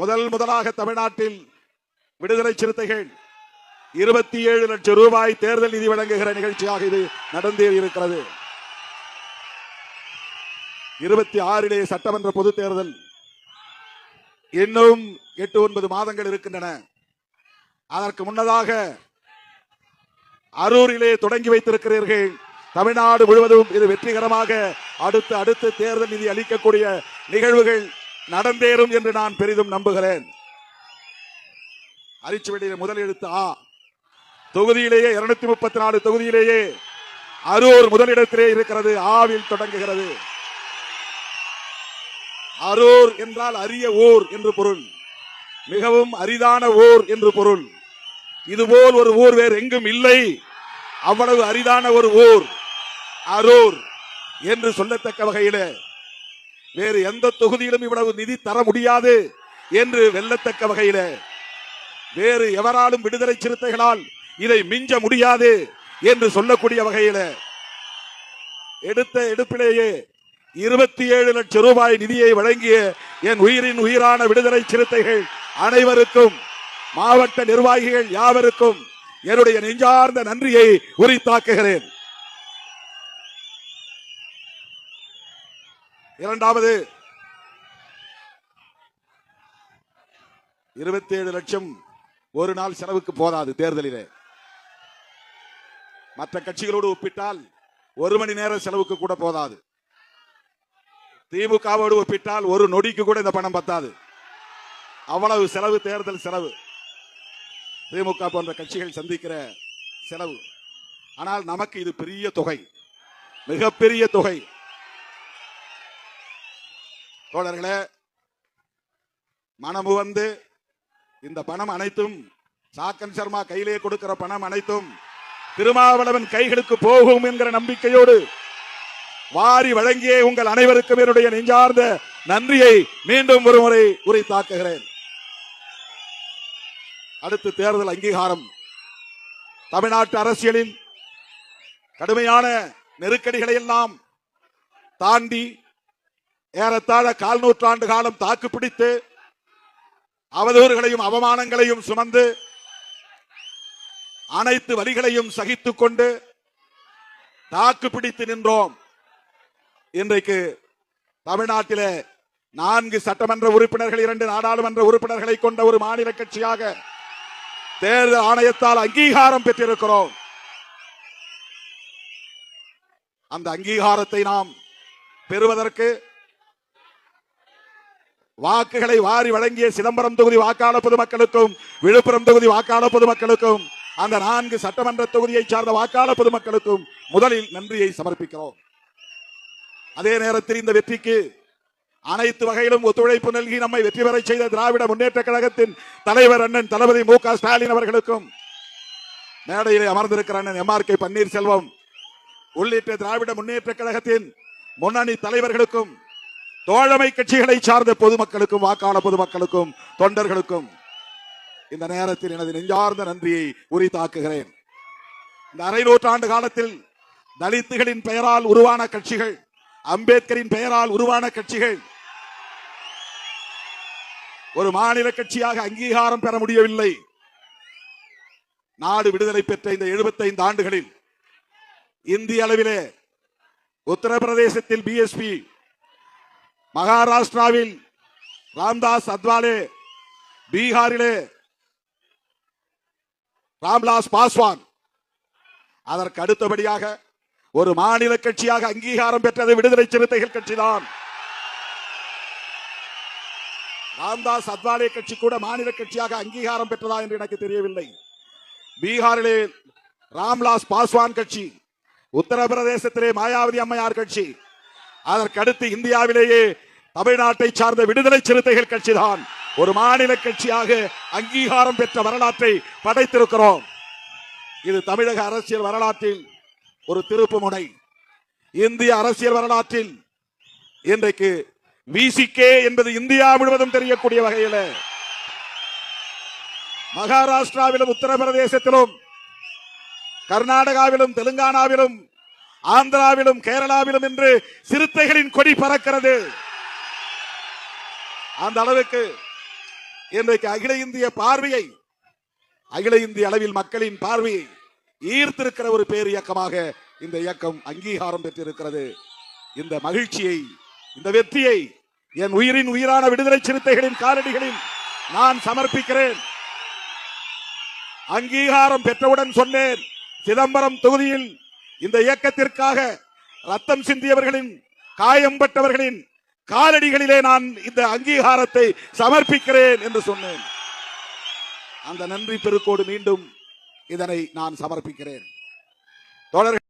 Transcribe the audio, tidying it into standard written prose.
முதலாக தமிழ்நாட்டில் விடுதலை சிறுத்தைகள் 27 லட்சம் ரூபாய் தேர்தல் நிதி வழங்குகிற நிகழ்ச்சியாக இது நடந்தேறி இருக்கிறது. 26 சட்டமன்ற பொது தேர்தல் இன்னும் 8-9 மாதங்கள் இருக்கின்றன. அதற்கு முன்னதாக அரூரிலே தொடங்கி வைத்திருக்கிறீர்கள். தமிழ்நாடு முழுவதும் இது வெற்றிகரமாக அடுத்து தேர்தல் நிதி அளிக்கக்கூடிய நிகழ்வுகள் நடந்தேறும் என்று நான் பெரிதும் நம்புகிறேன். அரிச்சுவடியிலே முதல் எழுத்து ஆ. தொகுதியிலேயே 234 தொகுதியிலேயே அரூர் முதலிடத்திலே இருக்கிறது. ஆவில் தொடங்குகிறது. அரூர் என்றால் அரிய ஊர் என்று பொருள், மிகவும் அரிதான ஊர் என்று பொருள். இதுபோல் ஒரு ஊர் வேறு எங்கும் இல்லை. அவ்வளவு அரிதான ஒரு ஊர் அரூர் என்று சொல்லத்தக்க வகையில் வேறு எந்த தொகுதியிலும் இவ்வளவு நிதி தர முடியாது என்று வெல்லத்தக்க வகையில் வேறு எவராலும் விடுதலை சிறுத்தைகளால் இதை மிஞ்ச முடியாது என்று சொல்லக்கூடிய வகையில் எடுத்த எடுப்பிலேயே 27 லட்சம் ரூபாய் நிதியை வழங்கிய என் உயிரின் உயிரான விடுதலை சிறுத்தைகள் அனைவருக்கும், மாவட்ட நிர்வாகிகள் யாவருக்கும் என்னுடைய நெஞ்சார்ந்த நன்றியை உரித்தாக்குகிறேன். இரண்டாவது, 27 லட்சம் ஒரு நாள் செலவுக்கு போதாது. தேர்தலிலே மற்ற கட்சிகளோடு ஒப்பிட்டால் 1 மணி நேர செலவுக்கு கூட போதாது. திமுகவோடு ஒப்பிட்டால் ஒரு நொடிக்கு கூட இந்த பணம் பத்தாது. அவ்வளவு செலவு, தேர்தல் செலவு, திமுக போன்ற கட்சிகள் சந்திக்கிற செலவு. ஆனால் நமக்கு இது பெரிய தொகை, மிகப்பெரிய தொகை. தோழர்களே, மனமு வந்து இந்த பணம் அனைத்தும் சாக்கன் சர்மா கையிலே கொடுக்கிற பணம் அனைத்தும் திருமாவளவன் கைகளுக்கு போகும் என்கிற நம்பிக்கையோடு வாரி வழங்கிய உங்கள் அனைவருக்கும் என்னுடைய நெஞ்சார்ந்த நன்றியை மீண்டும் ஒரு முறை உரித்தாக்குகிறேன். அடுத்து தேர்தல் அங்கீகாரம். தமிழ்நாட்டு அரசியலில் கடுமையான நெருக்கடிகளை எல்லாம் தாண்டி ஏறத்தாழ 4 நூற்றாண்டு காலம் தாக்கு பிடித்து அவதூறுகளையும் அவமானங்களையும் சுமந்து அனைத்து வலிகளையும் சகித்துக் கொண்டு தாக்கு பிடித்து நின்றோம். இன்றைக்கு தமிழ்நாட்டிலே 4 சட்டமன்ற உறுப்பினர்கள், 2 நாடாளுமன்ற உறுப்பினர்களை கொண்ட ஒரு மாநில கட்சியாக தேர்தல் ஆணையத்தால் அங்கீகாரம் பெற்றிருக்கிறோம். அந்த அங்கீகாரத்தை நாம் பெறுவதற்கு வாக்குகளை வாரி வழங்கிய சிதம்பரம் தொகுதி வாக்காளர் பொதுமக்களுக்கும், விழுப்புரம் தொகுதி வாக்காளர் பொதுமக்களுக்கும், அந்த 4 சட்டமன்ற தொகுதியை சார்ந்த வாக்காளர் பொதுமக்களுக்கும் முதலில் நன்றியை சமர்ப்பிக்கிறோம். அதே நேரத்தில் இந்த வெற்றிக்கு அனைத்து வகையிலும் ஒத்துழைப்பு நல்கி நம்மை வெற்றி பெற செய்த திராவிட முன்னேற்ற கழகத்தின் தலைவர் அண்ணன் தளபதி மு.க. ஸ்டாலின் அவர்களுக்கும், மேடையிலே அமர்ந்திருக்கிற அண்ணன் எம்.ஆர்.கே. பன்னீர்செல்வம் உள்ளிட்ட திராவிட முன்னேற்ற கழகத்தின் முன்னணி தலைவர்களுக்கும், தோழமை கட்சிகளை சார்ந்த பொதுமக்களுக்கும், வாக்காளர் பொதுமக்களுக்கும், தொண்டர்களுக்கும் இந்த நேரத்தில் எனது நெஞ்சார்ந்த நன்றியை உரித்தாக்குகிறேன். இந்த அரை நூற்றாண்டு காலத்தில் தலித்துகளின் பெயரால் உருவான கட்சிகள், அம்பேத்கரின் பெயரால் உருவான கட்சிகள் ஒரு மாநில கட்சியாக அங்கீகாரம் பெற முடியவில்லை. நாடு விடுதலை பெற்ற இந்த 75 ஆண்டுகளில் இந்திய அளவிலே உத்தரப்பிரதேசத்தில் பிஎஸ்பி, மகாராஷ்டிராவில் ராம்தாஸ் அத்வாலே, பீகாரிலே ராம்விலாஸ் பாஸ்வான், அதற்கு அடுத்தபடியாக ஒரு மாநில கட்சியாக அங்கீகாரம் பெற்றது விடுதலை சிறுத்தைகள் கட்சிதான். ராம்தாஸ் அத்வாலே கட்சி கூட மாநில கட்சியாக அங்கீகாரம் பெற்றதா என்று எனக்கு தெரியவில்லை. பீகாரிலே ராம்விலாஸ் பாஸ்வான் கட்சி, உத்தரப்பிரதேசத்திலே மாயாவதி அம்மையார் கட்சி, அதற்கடுத்து இந்தியாவிலேயே தமிழ்நாட்டை சார்ந்த விடுதலை சிறுத்தைகள் கட்சிதான் ஒரு மாநில கட்சியாக அங்கீகாரம் பெற்ற வரலாற்றை படைத்திருக்கிறோம். இது தமிழக அரசியல் வரலாற்றில் ஒரு திருப்பு முனை. இந்திய அரசியல் வரலாற்றில் இன்றைக்கு விசிகே என்பது இந்தியா முழுவதும் தெரியக்கூடிய வகையில் மகாராஷ்டிராவிலும், உத்தரப்பிரதேசத்திலும், கர்நாடகாவிலும், தெலுங்கானாவிலும், ஆந்திராவிலும், கேரளாவிலும் என்று சிறுத்தைகளின் கொடி பறக்கிறது. அந்த அளவுக்கு இன்றைக்கு அகில இந்திய பார்வையை, அகில இந்திய அளவில் மக்களின் பார்வையை ஈர்த்திருக்கிற ஒரு பேர் இயக்கமாக இந்த இயக்கம் அங்கீகாரம் பெற்றிருக்கிறது. இந்த மகிழ்ச்சியை, இந்த வெற்றியை என் உயிரின் உயிரான விடுதலை சிறுத்தைகளின் காலடிகளில் நான் சமர்ப்பிக்கிறேன். அங்கீகாரம் பெற்றவுடன் சொன்னேன், சிதம்பரம் தொகுதியில் இந்த இயக்கத்திற்காக ரத்தம் சிந்தியவர்களின், காயம்பட்டவர்களின் காலடிகளிலே நான் இந்த அங்கீகாரத்தை சமர்ப்பிக்கிறேன் என்று சொன்னேன். அந்த நன்றி பெருக்கோடு மீண்டும் இதனை நான் சமர்ப்பிக்கிறேன். தோழர்கள்,